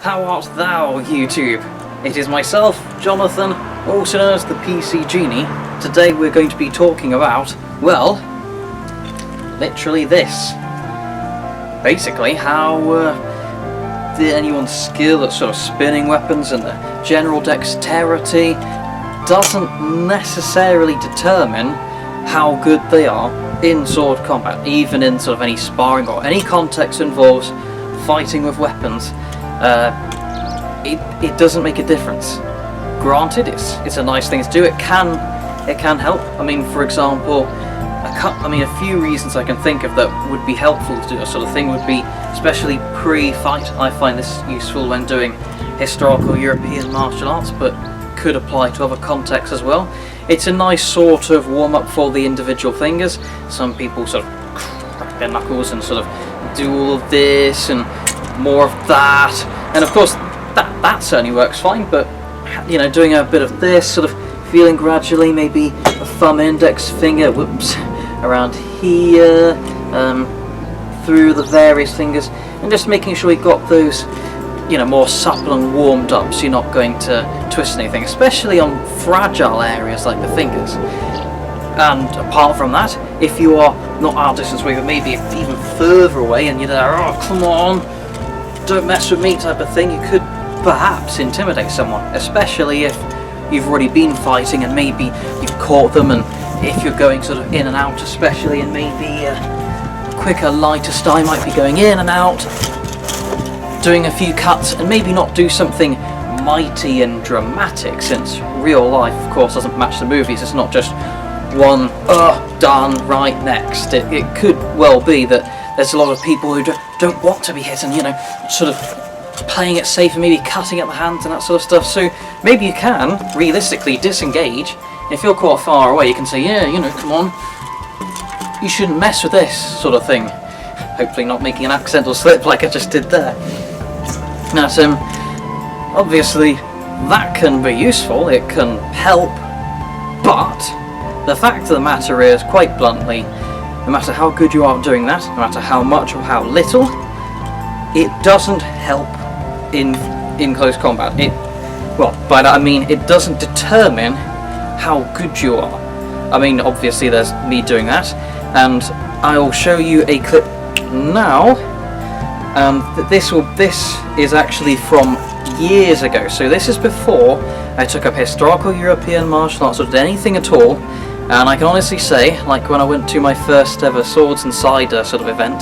How art thou, YouTube? It is myself, Jonathan, also known as the PC Genie. Today we're going to be talking about, well, literally this. Basically, how anyone's skill at sort of spinning weapons and the general dexterity doesn't necessarily determine how good they are in sword combat, even in sort of any sparring or any context that involves fighting with weapons. It doesn't make a difference. Granted, it's a nice thing to do. It can help. I mean, for example, a few reasons I can think of that would be helpful to do this sort of thing would be, especially pre-fight. I find this useful when doing historical European martial arts, but could apply to other contexts as well. It's a nice sort of warm-up for the individual fingers. Some people sort of crack their knuckles and sort of do all of this and more of that, and of course that certainly works fine, but you know, doing a bit of this, sort of feeling gradually maybe a thumb index finger around here, through the various fingers, and just making sure you got those, you know, more supple and warmed up, so you're not going to twist anything, especially on fragile areas like the fingers. And apart from that, if you are not our distance away, but maybe even further away, and you're there, oh come on, don't mess with me type of thing, you could perhaps intimidate someone, especially if you've already been fighting and maybe you've caught them, and if you're going sort of in and out especially, and maybe a quicker, lighter style might be going in and out, doing a few cuts, and maybe not do something mighty and dramatic, since real life of course doesn't match the movies. It's not just one done, right, next. It could well be that there's a lot of people who don't want to be hit, and you know, sort of playing it safe and maybe cutting at the hands and that sort of stuff. So maybe you can realistically disengage. If you're quite far away, you can say, yeah, you know, come on, you shouldn't mess with this sort of thing. Hopefully not making an accidental slip like I just did there. Now, obviously that can be useful, it can help, but the fact of the matter is, quite bluntly, no matter how good you are doing that, no matter how much or how little, it doesn't help in close combat. By that I mean it doesn't determine how good you are. I mean, obviously there's me doing that, and I'll show you a clip now. This is actually from years ago, so this is before I took up historical European martial arts or did anything at all. And I can honestly say, like when I went to my first ever Swords and Cider sort of event,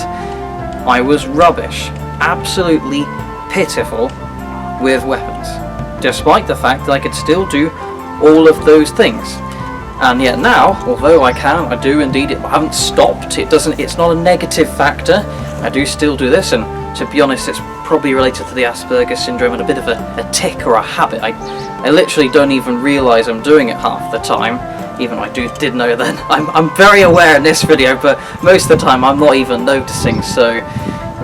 I was rubbish, absolutely pitiful with weapons, despite the fact that I could still do all of those things. And yet now, although I do indeed, I haven't stopped, it's not a negative factor, I do still do this, and to be honest, it's probably related to the Asperger's syndrome and a bit of a tick or a habit. I literally don't even realise I'm doing it half the time, even though I did know then. I'm very aware in this video, but most of the time I'm not even noticing, so,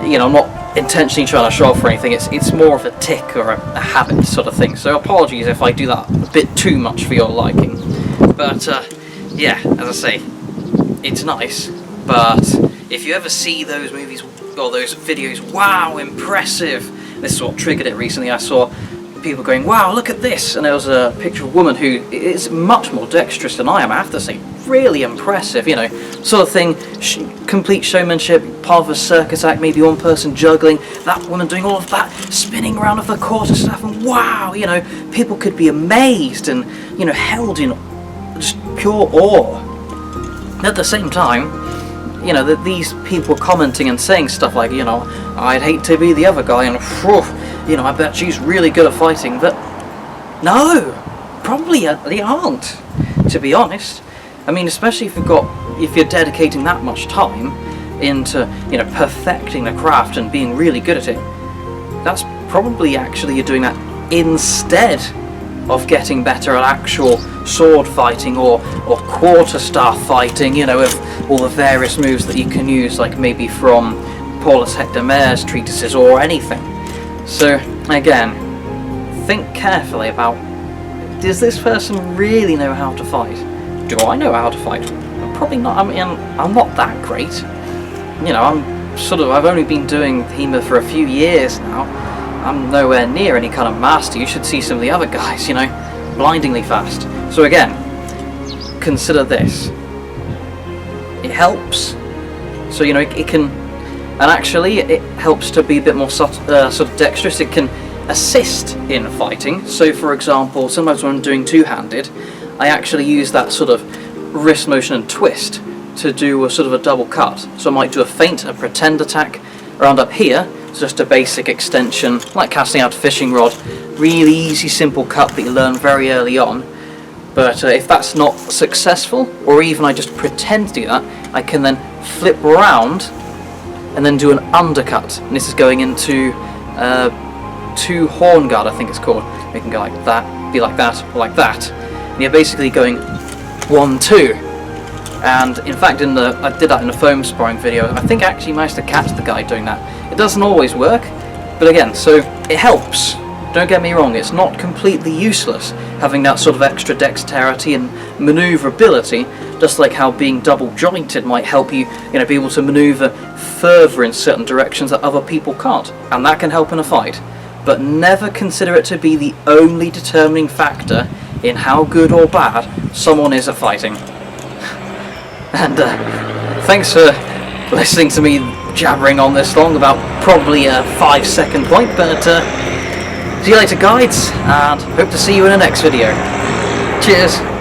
you know, I'm not intentionally trying to show off or anything. It's more of a tick or a habit sort of thing, so apologies if I do that a bit too much for your liking. But yeah, as I say, it's nice, but if you ever see those movies or those videos, wow, impressive, this is what triggered it recently. I saw people going, wow, look at this, and there was a picture of a woman who is much more dexterous than I am, I have to say, really impressive, you know, sort of thing, complete showmanship, part of a circus act, maybe one person juggling, that woman doing all of that, spinning around with the quarter staff, and wow, you know, people could be amazed and, you know, held in just pure awe. At the same time, you know, that these people commenting and saying stuff like, you know, I'd hate to be the other guy, and you know, I bet she's really good at fighting, but no, probably they aren't, to be honest. I mean, especially if you're dedicating that much time into, you know, perfecting the craft and being really good at it, that's probably actually you're doing that instead of getting better at actual sword fighting or quarterstaff fighting, you know, with all the various moves that you can use, like maybe from Paulus Hector Mayer's treatises or anything. So again, think carefully about, does this person really know how to fight? Do I know how to fight? Probably not. I mean, I'm not that great. You know, I've only been doing HEMA for a few years now, I'm nowhere near any kind of master. You should see some of the other guys, you know, blindingly fast. So again, consider this. It helps. So, you know, it can, and actually it helps to be a bit more sort of dexterous. It can assist in fighting. So for example, sometimes when I'm doing two-handed, I actually use that sort of wrist motion and twist to do a sort of a double cut. So I might do a feint, a pretend attack around up here. It's just a basic extension, like casting out a fishing rod. Really easy, simple cut that you learn very early on. But if that's not successful, or even I just pretend to do that, I can then flip around and then do an undercut. And this is going into two horn guard, I think it's called. You can go like that, be like that, or like that. And you're basically going 1-2. And in fact, I did that in a foam sparring video. I think I actually managed to catch the guy doing that. It doesn't always work, but again, so it helps. Don't get me wrong, it's not completely useless having that sort of extra dexterity and maneuverability, just like how being double jointed might help you, you know, be able to maneuver further in certain directions that other people can't, and that can help in a fight. But never consider it to be the only determining factor in how good or bad someone is at fighting. And thanks for listening to me jabbering on this long about probably a 5-second point, but see you later guides, and hope to see you in the next video. Cheers!